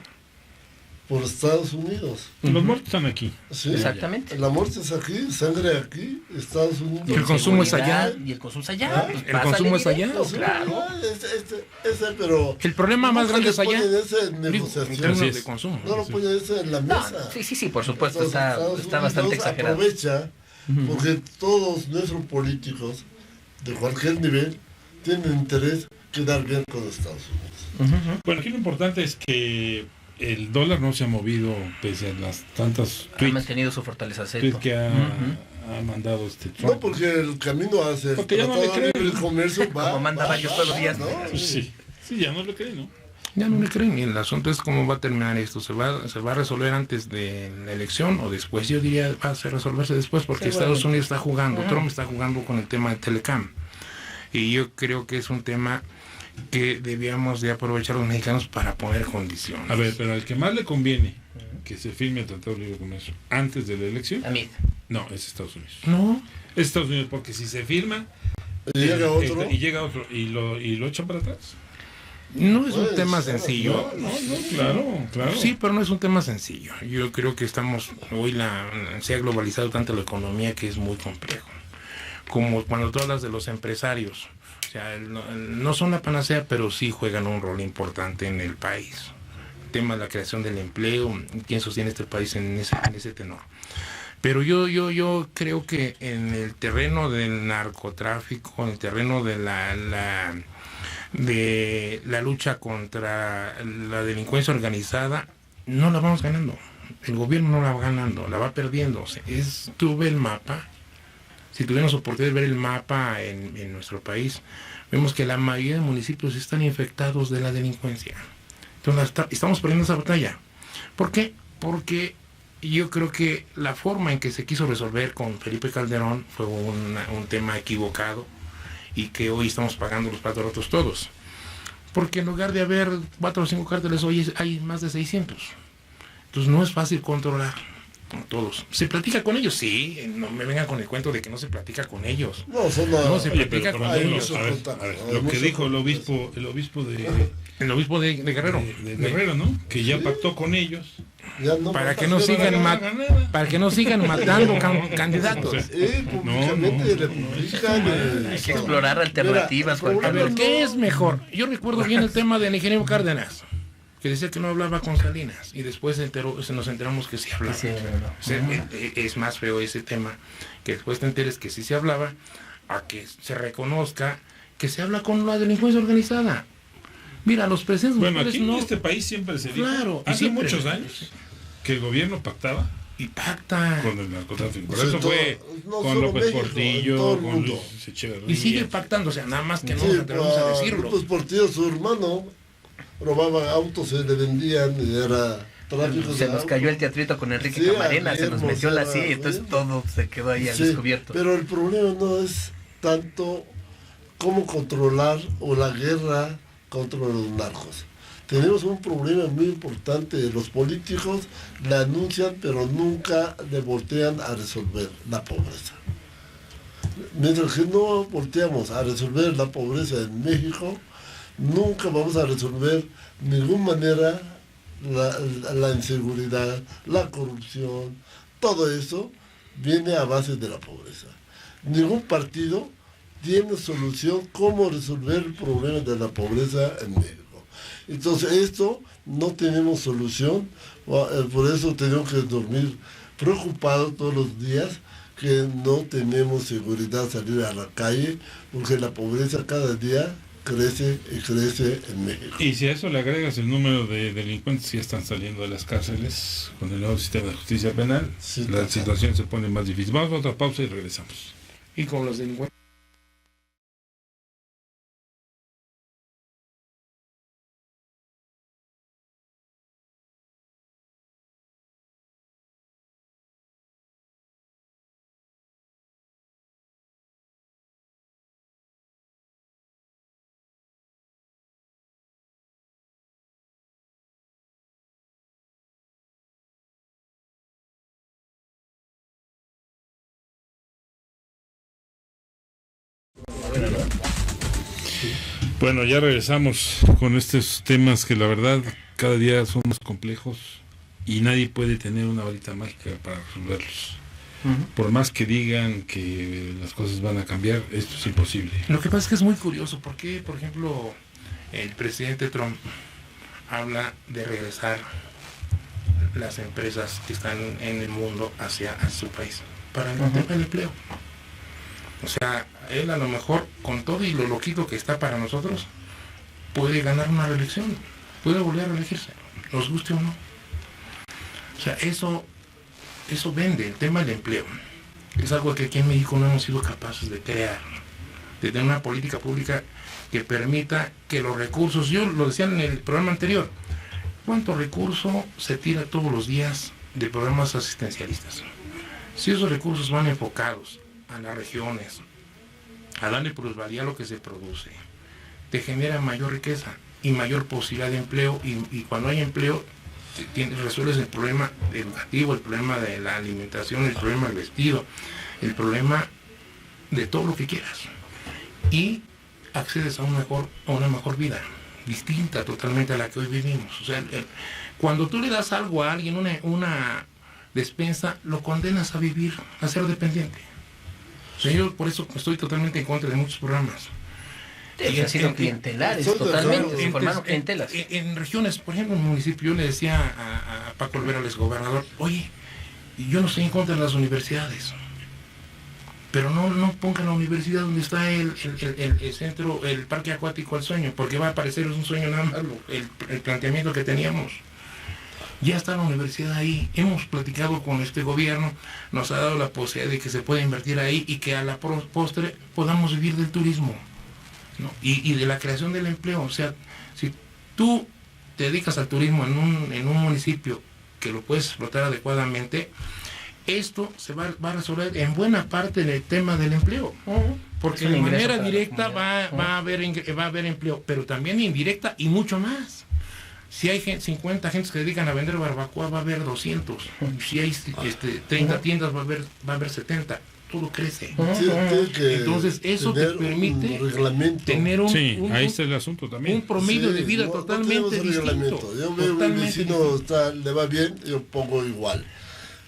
S3: por Estados Unidos.
S1: Los muertos están aquí.
S3: Sí,
S2: exactamente.
S3: La muerte es aquí, sangre aquí, Estados Unidos.
S4: Y el consumo es allá.
S2: Y el consumo es allá.
S4: Pues el consumo es allá.
S3: Claro. Pero
S4: el problema más grande es allá.
S3: En
S4: términos de consumo.
S3: No lo ponen eso en la mesa.
S2: Sí, por supuesto. Entonces, está bastante exagerado.
S3: Aprovecha porque todos nuestros políticos de cualquier nivel tienen interés quedar bien con Estados Unidos.
S1: Bueno, aquí lo importante es que el dólar no se ha movido pese a las tantas
S2: ha mantenido su fortaleza
S1: que ha ha mandado Trump.
S3: No, porque el camino hacia el
S1: Porque ya no le
S3: Tratado de
S1: creen.
S3: Libre Comercio va.
S2: Como manda varios todos los días.
S3: ¿no?
S1: Pues sí, ya no le creen, ¿no?
S4: Ya no le creen. Y el asunto es cómo va a terminar esto. ¿Se va a resolver antes de la elección o después? Yo diría va a resolverse después porque Estados Unidos está jugando. Trump está jugando con el tema de Telecam. Y yo creo que es un tema que debíamos de aprovechar los mexicanos para poner condiciones.
S1: A ver, pero al que más le conviene que se firme el Tratado de Libre Comercio antes de la elección,
S2: A mí.
S1: no, es Estados Unidos.
S4: No,
S1: Es Estados Unidos, porque si se firma
S3: Y llega otro.
S1: y llega otro y lo echan para atrás.
S4: no es
S3: Puede
S4: un tema
S3: ser,
S4: sencillo.
S1: Claro.
S4: Sí, pero no es un tema sencillo. Yo creo que hoy se ha globalizado tanto la economía que es muy complejo. Como cuando tú hablas de los empresarios, o sea, no son la panacea, pero sí juegan un rol importante en el país. El tema de la creación del empleo, quién sostiene este país en ese tenor. Pero yo creo que en el terreno del narcotráfico, en el terreno de la lucha contra la delincuencia organizada, no la vamos ganando. El gobierno no la va ganando, la va perdiendo. O sea, tuve el mapa. Si tuviéramos oportunidad de ver el mapa en nuestro país, vemos que la mayoría de municipios están infectados de la delincuencia. Entonces estamos perdiendo esa batalla. ¿Por qué? Porque yo creo que la forma en que se quiso resolver con Felipe Calderón fue un tema equivocado y que hoy estamos pagando los platos rotos todos. Porque en lugar de haber 4 o 5 cárteles, hoy hay más de 600. Entonces no es fácil controlar a todos. ¿Se platica con ellos? Sí, no me vengan con el cuento de que no se platica con ellos.
S3: No, son
S4: No se
S1: Oye,
S4: platica
S1: pero
S4: con
S1: por ejemplo,
S4: ellos.
S1: a ver, lo que dijo el obispo
S4: El obispo de Guerrero.
S1: de Guerrero, ¿no? Que ya pactó con ellos.
S3: Ya no
S4: Para
S3: pasa
S4: que no
S3: nada.
S4: sigan matando candidatos.
S3: Públicamente le publican.
S2: Hay que explorar alternativas,
S3: Mira,
S2: Juan
S4: A ver,
S2: Carlos.
S4: ¿qué es mejor? Yo recuerdo bien el tema del ingeniero Cárdenas, que decía que no hablaba con Salinas, y después nos enteramos que sí hablaba.
S2: Sí,
S4: O sea, es más feo ese tema, que después te enteres que sí se hablaba, a que se reconozca que se habla con la delincuencia organizada. Mira, los presidentes
S1: Bueno,
S4: municipales
S1: aquí en
S4: no...
S1: este país siempre se dijo,
S4: Claro, y
S1: hace
S4: siempre.
S1: muchos años, que el gobierno pactaba
S4: Y pacta.
S1: con el narcotráfico. Por
S3: Sí,
S1: eso fue
S3: no
S1: con
S3: solo
S1: López
S3: México, en
S1: Portillo,
S3: todo el
S1: con
S3: mundo.
S1: Luis Echeverría.
S4: Y sigue pactando, o sea, nada más que no
S3: Sí,
S4: nos atrevemos a decirlo.
S3: López Portillo, su hermano, robaba autos, se le vendían y era tráfico.
S2: Se
S3: de
S2: nos
S3: autos.
S2: cayó el teatrito con Enrique
S3: Sí,
S2: Camarena, se
S3: ayer,
S2: nos metió la CIA,
S3: Monserrat,
S2: entonces
S3: ¿eh?
S2: todo se quedó ahí al
S3: Sí,
S2: descubierto.
S3: pero el problema no es tanto cómo controlar o la guerra contra los narcos. Tenemos un problema muy importante. Los políticos la anuncian, pero nunca le voltean a resolver la pobreza. Mientras que no volteamos a resolver la pobreza en México, nunca vamos a resolver de ninguna manera la inseguridad, la corrupción. Todo eso viene a base de la pobreza. Ningún partido tiene solución cómo resolver el problema de la pobreza en México. Entonces esto no tenemos solución, por eso tenemos que dormir preocupados todos los días, que no tenemos seguridad salir a la calle, porque la pobreza cada día crece y crece en México.
S1: Y si a eso le agregas el número de delincuentes que ya están saliendo de las cárceles con el nuevo sistema de justicia penal,
S3: Sí,
S1: la
S3: total.
S1: situación se pone más difícil. Vamos a otra pausa y regresamos.
S4: Y con los delincuentes.
S1: Bueno, ya regresamos con estos temas que la verdad cada día son más complejos y nadie puede tener una varita mágica para resolverlos. Por más que digan que las cosas van a cambiar, esto es imposible.
S4: Lo que pasa es que es muy curioso, porque, por ejemplo, el presidente Trump habla de regresar las empresas que están en el mundo hacia su país para el tema del empleo. O sea, él a lo mejor, con todo y lo loquito que está para nosotros, puede ganar una reelección, puede volver a reelegirse, nos guste o no. O sea, eso vende, el tema del empleo. es algo que aquí en México no hemos sido capaces de crear, de tener una política pública que permita que los recursos, yo lo decía en el programa anterior, ¿cuánto recurso se tira todos los días de programas asistencialistas? Si esos recursos van enfocados a las regiones, a darle plusvalía a lo que se produce, te genera mayor riqueza y mayor posibilidad de empleo, y cuando hay empleo resuelves el problema educativo, el problema de la alimentación, el problema del vestido, el problema de todo lo que quieras, y accedes a una mejor vida, distinta totalmente a la que hoy vivimos. O sea, cuando tú le das algo a alguien, una despensa, lo condenas a vivir, a ser dependiente. O sea, yo por eso estoy totalmente en contra de muchos programas.
S2: Y han sido clientelares, totalmente, se formaron clientelas.
S4: En regiones, por ejemplo, en el municipio, yo le decía a Paco Olvera, el exgobernador, oye, yo no estoy en contra de las universidades, pero no pongan la universidad donde está el centro, el parque acuático al sueño, porque va a parecer un sueño nada más el planteamiento que teníamos. Ya está la universidad ahí, hemos platicado con este gobierno, nos ha dado la posibilidad de que se pueda invertir ahí y que a la postre podamos vivir del turismo, ¿no? Y de la creación del empleo. O sea, si tú te dedicas al turismo en un municipio que lo puedes explotar adecuadamente, esto se va a resolver en buena parte del tema del empleo, porque de manera directa va a haber empleo, pero también indirecta y mucho más. Si hay 50 gentes que se dedican a vender barbacoa, va a haber 200. Si hay 30 tiendas, va a haber 70. Todo crece. Entonces eso te permite tener
S1: ahí está el asunto también.
S4: Un promedio de vida totalmente distinto.
S3: Yo veo a mi vecino le va bien, yo pongo igual.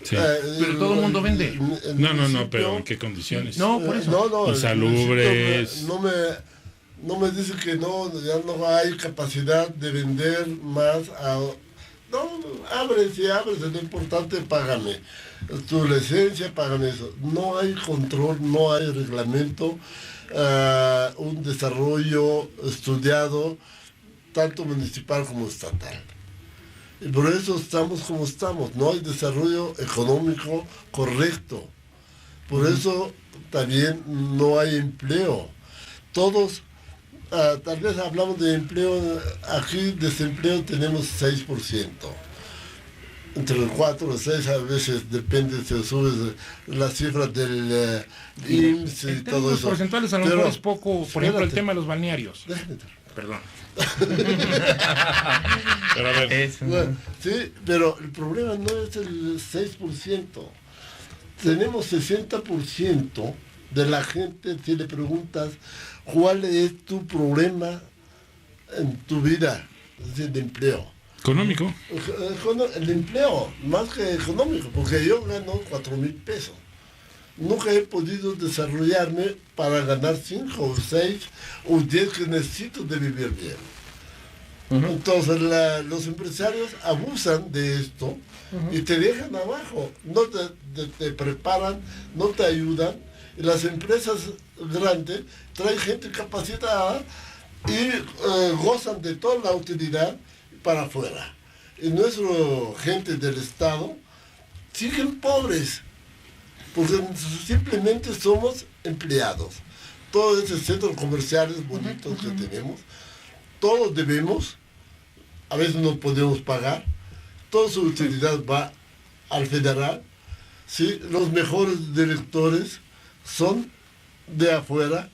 S1: Sí.
S4: Pero todo el mundo vende.
S1: No, pero ¿en qué condiciones?
S4: No, por eso.
S1: Insalubres.
S3: No me dice que ya no hay capacidad de vender más. Abre, lo importante, págame. Tu licencia, págame eso. No hay control, no hay reglamento, un desarrollo estudiado, tanto municipal como estatal. Y por eso estamos como estamos, no hay desarrollo económico correcto. Por eso también no hay empleo. Todos, tal vez hablamos de empleo, aquí desempleo tenemos 6%. Entre el 4 o 6 a veces depende, se sube las cifras del IMSS y todo eso.
S4: Los porcentuales a lo mejor es poco, por ejemplo el tema de los balnearios. Perdón.
S1: Pero a ver.
S3: Bueno, sí, pero el problema no es el 6%. Tenemos 60% de la gente, si le preguntas cuál es tu problema en tu vida, es decir, de empleo.
S1: ¿Económico?
S3: El empleo, más que económico, porque yo gano 4,000 pesos. Nunca he podido desarrollarme para ganar 5 o 6 o 10 que necesito de vivir bien. Entonces los empresarios abusan de esto y te dejan abajo, no te preparan, no te ayudan. Y las empresas grandes traen gente capacitada y gozan de toda la utilidad para afuera. Y nuestra gente del Estado siguen pobres, porque simplemente somos empleados. Todos esos centros comerciales bonitos que tenemos, todos debemos, a veces no podemos pagar, toda su utilidad va al federal, ¿sí? Los mejores directores son de afuera,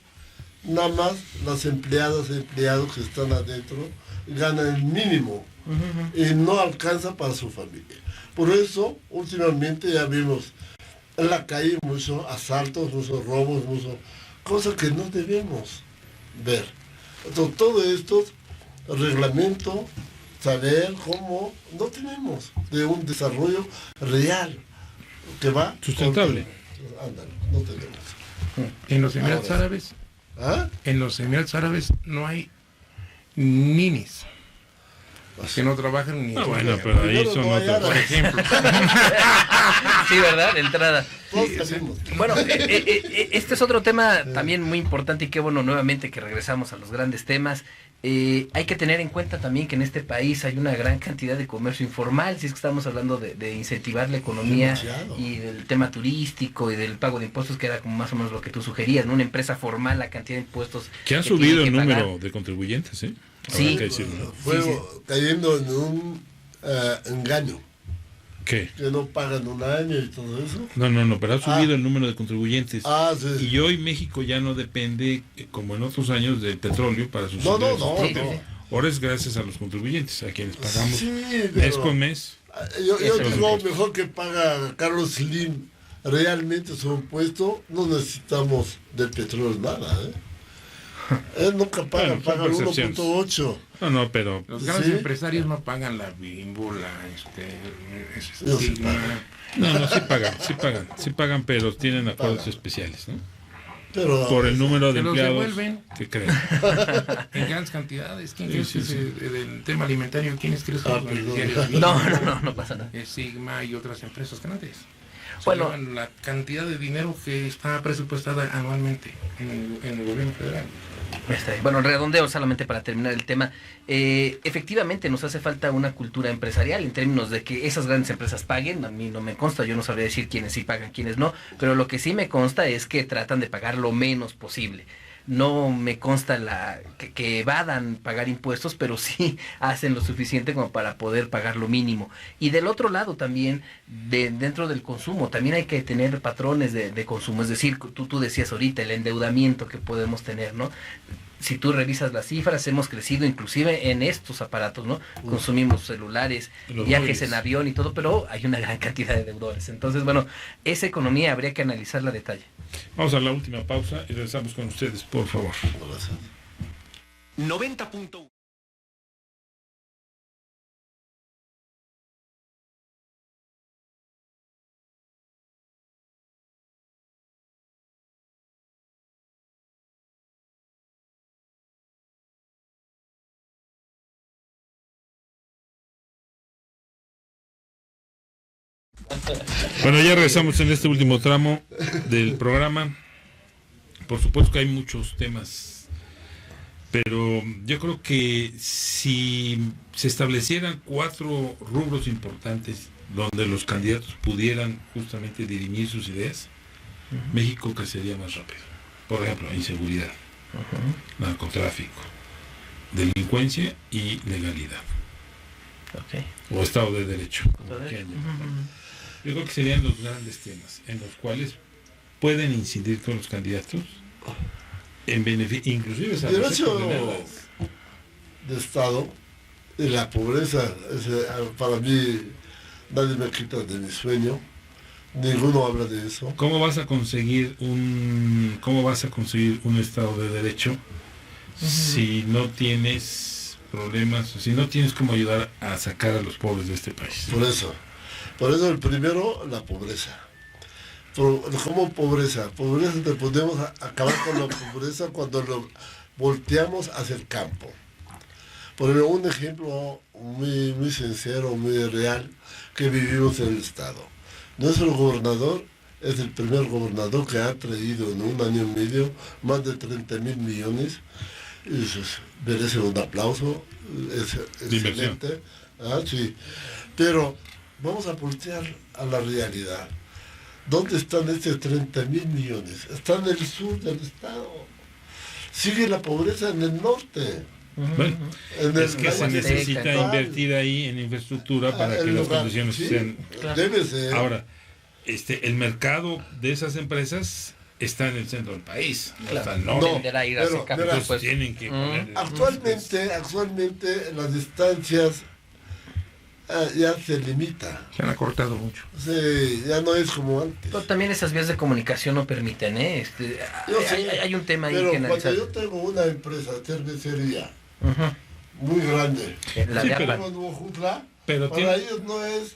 S3: nada más las empleadas y empleados que están adentro ganan el mínimo y no alcanza para su familia. Por eso, últimamente ya vimos en la calle muchos asaltos, muchos robos, cosas que no debemos ver. Entonces, todo esto, reglamento, saber cómo no tenemos de un desarrollo real que va
S1: sustentable.
S3: Ándale, no tenemos.
S4: En los Emiratos Árabes, en los Emiratos Árabes no hay ninis. que no trabajan ni...
S1: Bueno, pero ahí
S3: Primero
S1: son
S3: no hay
S1: otros.
S3: aras.
S4: Por ejemplo.
S2: Sí, ¿verdad? De entrada.
S3: Todos salimos.
S2: Bueno, este es otro tema también muy importante y qué bueno nuevamente que regresamos a los grandes temas. Hay que tener en cuenta también que en este país hay una gran cantidad de comercio informal, si es que estamos hablando de incentivar la economía
S3: Demasiado.
S2: y del tema turístico y del pago de impuestos, que era como más o menos lo que tú sugerías, ¿no? Una empresa formal, la cantidad de impuestos
S1: Que ha
S2: tiene
S1: subido
S2: que
S1: el número
S2: pagar.
S1: de contribuyentes, ¿eh?
S2: Sí.
S1: Habrá que decirlo.
S3: Fue
S2: Sí,
S3: cayendo en un engaño,
S1: ¿Qué?
S3: que no pagan un año y todo eso.
S1: No, pero ha subido el número de contribuyentes.
S3: Sí.
S1: Y hoy México ya no depende, como en otros años, del petróleo para sus
S3: No,
S1: ingresos
S3: no,
S1: propios.
S3: no.
S1: Ahora es gracias a los contribuyentes, a quienes pagamos
S3: Sí,
S1: mes
S3: pero
S1: con mes.
S3: yo
S2: Eso es
S3: digo,
S1: impuestos.
S3: mejor que paga Carlos Slim realmente su impuesto, no necesitamos del petróleo nada, ¿eh? Él nunca paga,
S1: Bueno, son
S3: paga el
S1: percepciones.
S3: 1.8.
S1: No, pero
S4: Los grandes
S3: Sí.
S4: empresarios no pagan la Bimbo,
S3: No se
S4: Sigma.
S1: no, sí pagan, pero tienen acuerdos
S3: Pagan.
S1: especiales, ¿no?
S3: Pero
S1: Por el número de
S4: Se los
S1: empleados
S4: devuelven.
S1: que creen.
S4: En grandes cantidades. ¿Quién
S1: Sí,
S4: crees
S1: sí,
S4: que
S1: sí.
S4: del tema alimentario? ¿Quiénes crees que
S3: Ah,
S4: los
S3: perdón.
S4: beneficiarios?
S2: No pasa nada.
S4: Sigma y otras empresas grandes.
S2: Bueno.
S4: Bueno, la cantidad de dinero que está presupuestada anualmente en el gobierno federal.
S2: Está bien. Bueno, redondeo solamente para terminar el tema. Efectivamente nos hace falta una cultura empresarial en términos de que esas grandes empresas paguen. A mí no me consta, yo no sabría decir quiénes sí pagan, quiénes no, pero lo que sí me consta es que tratan de pagar lo menos posible. No me consta que evadan pagar impuestos, pero sí hacen lo suficiente como para poder pagar lo mínimo. Y del otro lado también, dentro del consumo, también hay que tener patrones de consumo. Es decir, tú decías ahorita, el endeudamiento que podemos tener, ¿no? Si tú revisas las cifras, hemos crecido inclusive en estos aparatos, ¿no? Consumimos celulares,
S1: Los
S2: viajes
S1: móviles.
S2: en avión y todo, pero hay una gran cantidad de deudores. Entonces, bueno, esa economía habría que analizarla a detalle.
S1: Vamos a la última pausa y regresamos con ustedes, por favor.
S5: 90.1.
S1: Bueno, ya regresamos en este último tramo del programa. Por supuesto que hay muchos temas, pero yo creo que si se establecieran 4 rubros importantes donde los candidatos pudieran justamente dirimir sus ideas, México crecería más rápido. Por ejemplo, inseguridad, narcotráfico, delincuencia y legalidad,
S2: Okay.
S1: o Estado de Derecho, como quieran llamarlo. Yo creo que serían los grandes temas en los cuales pueden incidir con los candidatos en beneficio, inclusive
S3: Derecho de Estado y la pobreza, para mí nadie me quita de mi sueño, ninguno habla de eso.
S1: ¿Cómo vas a conseguir un Estado de Derecho si no tienes problemas, si no tienes cómo ayudar a sacar a los pobres de este país?
S3: Por eso el primero, la pobreza. ¿Cómo pobreza? Pobreza te podemos acabar con la pobreza cuando lo volteamos hacia el campo. Por ejemplo, un ejemplo muy, muy sincero, muy real, que vivimos en el Estado. Nuestro gobernador es el primer gobernador que ha traído en un año y medio más de 30,000 millones. Y eso merece un aplauso, es excelente. Sí. Pero vamos a voltear a la realidad. ¿Dónde están estos 30,000 millones? Están en el sur del Estado. Sigue la pobreza en el norte.
S1: Bueno,
S3: En
S1: es que se
S3: Valle
S1: necesita
S3: Central.
S1: invertir ahí en infraestructura para que
S3: El
S1: las
S3: lugar,
S1: condiciones
S3: sí,
S1: sean...
S3: debe ser.
S1: Ahora, el mercado de esas empresas está en el centro del país, no está al norte.
S3: No,
S2: Tenderá a ir
S3: pero,
S2: hacia acá,
S3: mira,
S2: por
S1: Entonces
S2: supuesto.
S1: tienen que poner...
S3: Actualmente las distancias ya se limita.
S4: Se han acortado mucho.
S3: Sí, ya no es como antes.
S2: Pero también esas vías de comunicación no permiten, ¿eh?
S3: Yo sé,
S2: Hay un tema ahí
S3: pero
S2: que
S3: cuando
S2: analizar.
S3: yo tengo una empresa, cervecería,
S2: Ujú.
S3: muy grande,
S2: La
S1: Sí,
S2: de
S1: pero-
S2: APA.
S3: como en Huejutla,
S1: Pero
S3: para
S1: tiene-
S3: ellos no es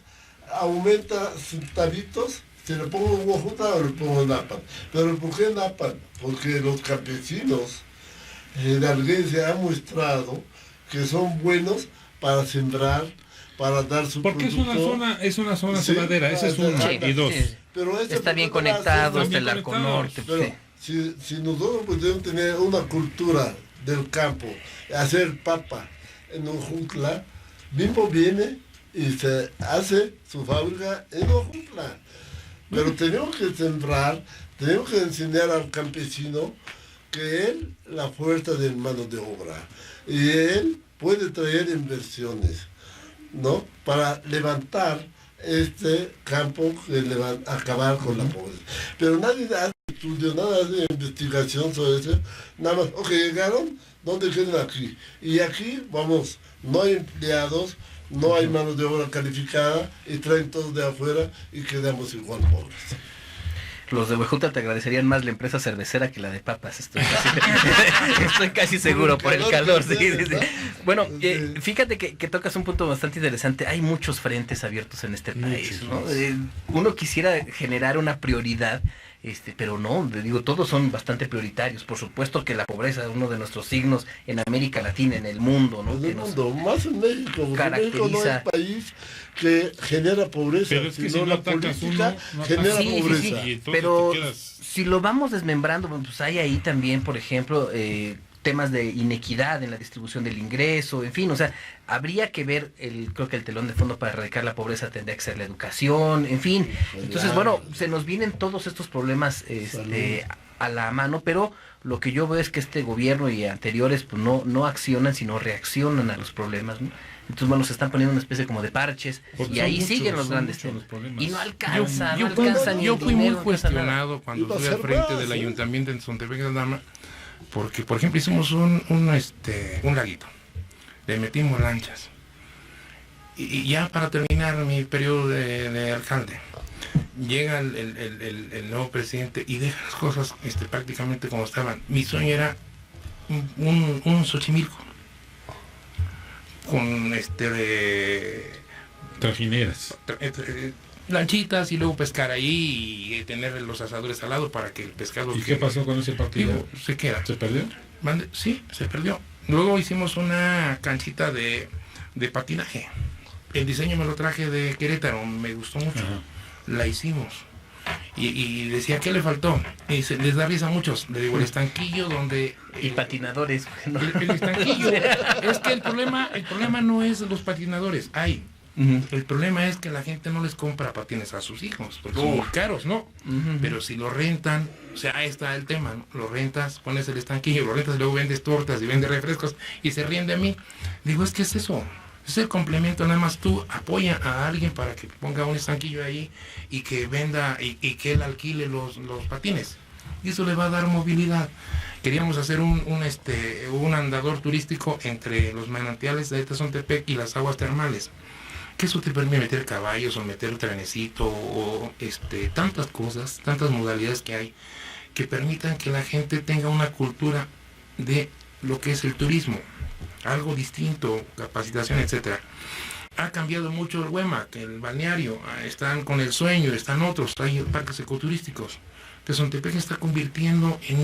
S3: aumenta centavitos, si le pongo en Huejutla o le pongo en Apan. Pero ¿por qué en Apan? Porque los campesinos de Alguén se han mostrado que son buenos para sembrar, para dar su
S1: Porque
S3: producto.
S1: es una zona
S3: Sí,
S1: cebadera, ese es uno.
S3: sí,
S1: Y dos,
S3: Pero este
S2: Está bien
S3: producto
S2: conectado,
S3: va a
S2: está
S3: ser-
S2: el arco
S1: conectados.
S2: norte.
S3: Pero si nosotros podemos tener una cultura del campo, hacer papa en Ojutla, Bimbo viene y se hace su fábrica en Ojutla. Pero tenemos que sembrar, tenemos que enseñar al campesino que él la fuerza de mano de obra y él puede traer inversiones, ¿no? Para levantar este campo que le va a acabar con la pobreza. Pero nadie hace estudio, nada hace investigación sobre eso, nada más, ok, llegaron, ¿dónde quedan aquí? Y aquí, vamos, no hay empleados, no hay mano de obra calificada y traen todos de afuera y quedamos igual pobres.
S2: Los de Huejutla te agradecerían más la empresa cervecera que la de papas. Estoy casi seguro por el calor. Sí, sí, sí. Bueno, fíjate que tocas un punto bastante interesante. Hay muchos frentes abiertos en este país, ¿no? Uno quisiera generar una prioridad, pero no, digo, todos son bastante prioritarios. Por supuesto que la pobreza es uno de nuestros signos en América Latina, en el mundo, ¿no?
S3: En
S2: Que
S3: el
S2: nos
S3: mundo, más en México, porque
S2: caracteriza.
S3: México no es país que genera pobreza,
S1: pero es que si
S3: sino
S1: no
S3: la
S1: atacas
S3: política
S1: uno, no
S3: genera
S1: atacas
S2: Sí,
S3: pobreza.
S2: sí,
S1: Y entonces
S2: pero
S1: te quedas-
S2: si lo vamos desmembrando, pues hay ahí también, por ejemplo, temas de inequidad en la distribución del ingreso, en fin, o sea, habría que ver, creo que el telón de fondo para erradicar la pobreza tendría que ser la educación, en fin. Entonces, bueno, se nos vienen todos estos problemas a la mano, pero lo que yo veo es que este gobierno y anteriores pues no accionan, sino reaccionan a los problemas, ¿no? Entonces, bueno, se están poniendo una especie como de parches
S1: Porque
S2: y
S1: son
S2: ahí
S1: muchos,
S2: siguen los
S1: son
S2: grandes
S1: muchos los
S2: temas.
S1: problemas.
S2: Y no alcanza,
S4: Yo
S2: no alcanza ni el
S4: fui muy
S2: dinero, no alcanza nada.
S4: cuestionado cuando
S3: Iba a
S4: fui al
S3: ser
S4: frente
S3: más,
S4: del
S3: ¿eh?
S4: ayuntamiento en Zontepec de Dama, porque, por ejemplo, hicimos un laguito, le metimos lanchas, y ya para terminar mi periodo de alcalde, llega el nuevo presidente y deja las cosas prácticamente como estaban. Mi sueño era un Xochimilco, con
S1: trajineras.
S4: lanchitas y luego pescar ahí y tener los asadores al lado para que el pescado...
S1: ¿Y qué pasó con ese partido?
S4: Digo, se queda.
S1: ¿Se perdió?
S4: Sí, se perdió. Luego hicimos una canchita de patinaje. El diseño me lo traje de Querétaro, me gustó mucho.
S1: Ajá.
S4: La hicimos. Y decía, ¿qué le faltó? Y dice, les da risa a muchos. Le digo, el estanquillo donde...
S2: Y patinadores. Bueno.
S4: El estanquillo. Es que el problema no es los patinadores. El problema es que la gente no les compra patines a sus hijos, porque son muy caros, ¿no? Pero si lo rentan, o sea, ahí está el tema, ¿no? Lo rentas, pones el estanquillo, lo rentas y luego vendes tortas y vendes refrescos y se ríen de mí. Digo, es que es eso, es el complemento, nada más tú apoya a alguien para que ponga un estanquillo ahí y que venda y que él alquile los patines. Y eso le va a dar movilidad. Queríamos hacer un andador turístico entre los manantiales de Zontepec y las aguas termales. Que eso te permite meter caballos o meter trenecito o tantas cosas, tantas modalidades que hay que permitan que la gente tenga una cultura de lo que es el turismo, algo distinto, capacitación, etcétera. Ha cambiado mucho el Huemac, el balneario, están con el Sueño, están otros, hay parques ecoturísticos. Que Zontepec se está convirtiendo en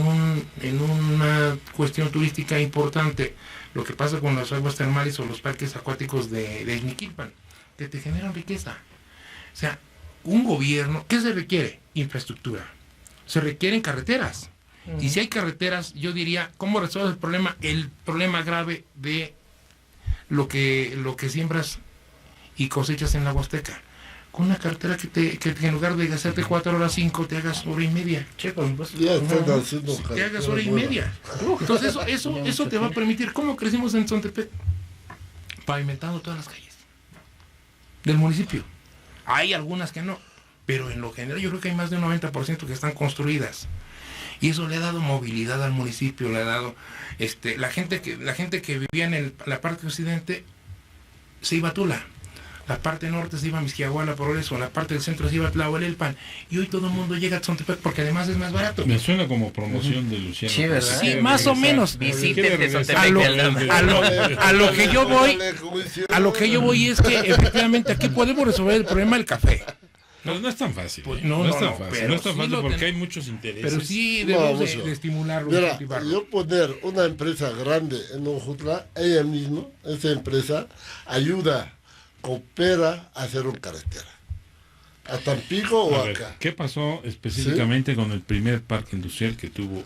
S4: una cuestión turística importante. Lo que pasa con las aguas termales o los parques acuáticos de Ixmiquilpan, que te generan riqueza. O sea, un gobierno, ¿qué se requiere? Infraestructura. Se requieren carreteras. Y si hay carreteras, yo diría, ¿cómo resuelves el problema? El problema grave de lo que siembras y cosechas en la Huasteca. Con una carretera que en lugar de hacerte 4 horas 5, te hagas hora y media.
S3: Ya están haciendo
S4: Te hagas hora y media. Entonces eso te va a permitir. ¿Cómo crecimos en Zontepec? Pavimentando todas las calles del municipio. Hay algunas que no, pero en lo general yo creo que hay más de un 90% que están construidas. Y eso le ha dado movilidad al municipio, le ha dado la gente que vivía en la parte occidente se iba a Tula. La parte norte se iba a Mixquiahuala, por eso, la parte del centro se iba a Tlahuelilpan. Y hoy todo el mundo llega a Zontepec porque además es más barato.
S1: Me suena como promoción de Luciano.
S2: Sí, ¿verdad?
S4: Sí, más o menos.
S2: Visiten Zontepec.
S4: A lo que yo voy es que efectivamente aquí podemos resolver el problema del café.
S1: Pero no es tan fácil.
S4: Pues,
S1: no es tan fácil.
S4: pero
S1: No es tan
S4: sí
S1: fácil
S4: lo
S1: porque
S4: ten-
S1: hay muchos intereses.
S4: Pero sí
S3: No,
S4: debemos
S3: mucho.
S4: de estimularlo,
S3: Mira,
S4: incentivarlo.
S3: yo poner una empresa grande en Ojutla, ella misma, esa empresa, ayuda, coopera a hacer una carretera. A Tampico o
S1: A ver,
S3: acá.
S1: ¿qué pasó específicamente con el primer parque industrial que tuvo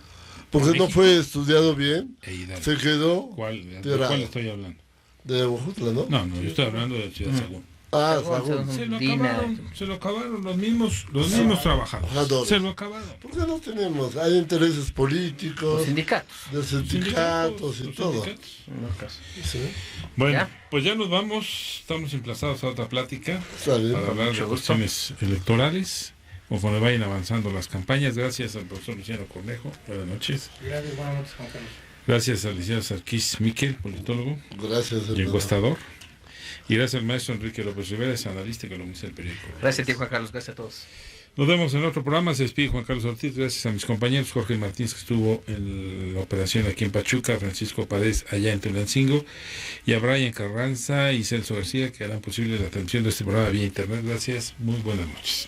S3: Porque no
S1: México
S3: fue estudiado bien,
S1: e Hidalgo?
S3: se quedó
S1: ¿De
S3: tirado.
S1: cuál estoy hablando?
S3: De Ojutla, ¿no?
S1: No, yo estoy hablando de Ciudad Sagún.
S3: Ah,
S2: Sagún,
S3: Sagún.
S1: Se lo acabaron los mismos trabajadores.
S3: Trabajadores.
S1: Se lo acabaron.
S3: ¿Por qué no tenemos? Hay intereses políticos,
S2: Los sindicatos.
S3: de sindicatos y
S1: Los
S3: todo.
S1: sindicatos.
S2: En los casos.
S3: Sí,
S1: Bueno,
S2: ¿Ya?
S1: pues ya nos vamos. Estamos emplazados a otra plática
S3: está bien.
S1: para hablar de
S2: mucho gusto.
S1: cuestiones electorales, conforme vayan avanzando las campañas. Gracias al profesor Luciano Cornejo. Buenas noches.
S4: Gracias, buenas noches, Juan Carlos.
S1: Gracias al licenciado Sarkis Miquel, politólogo
S3: Gracias,
S1: y
S3: hermano.
S1: encuestador. Y gracias al maestro Enrique López Rivera, es analista y columnista del periódico.
S2: Gracias a ti, Juan Carlos. Gracias a todos.
S1: Nos vemos en otro programa. Se despide Juan Carlos Ortiz. Gracias a mis compañeros Jorge Martínez, que estuvo en la operación aquí en Pachuca, Francisco Paredes allá en Tulancingo, y a Brian Carranza y Celso García, que harán posible la transmisión de este programa vía internet. Gracias. Muy buenas noches.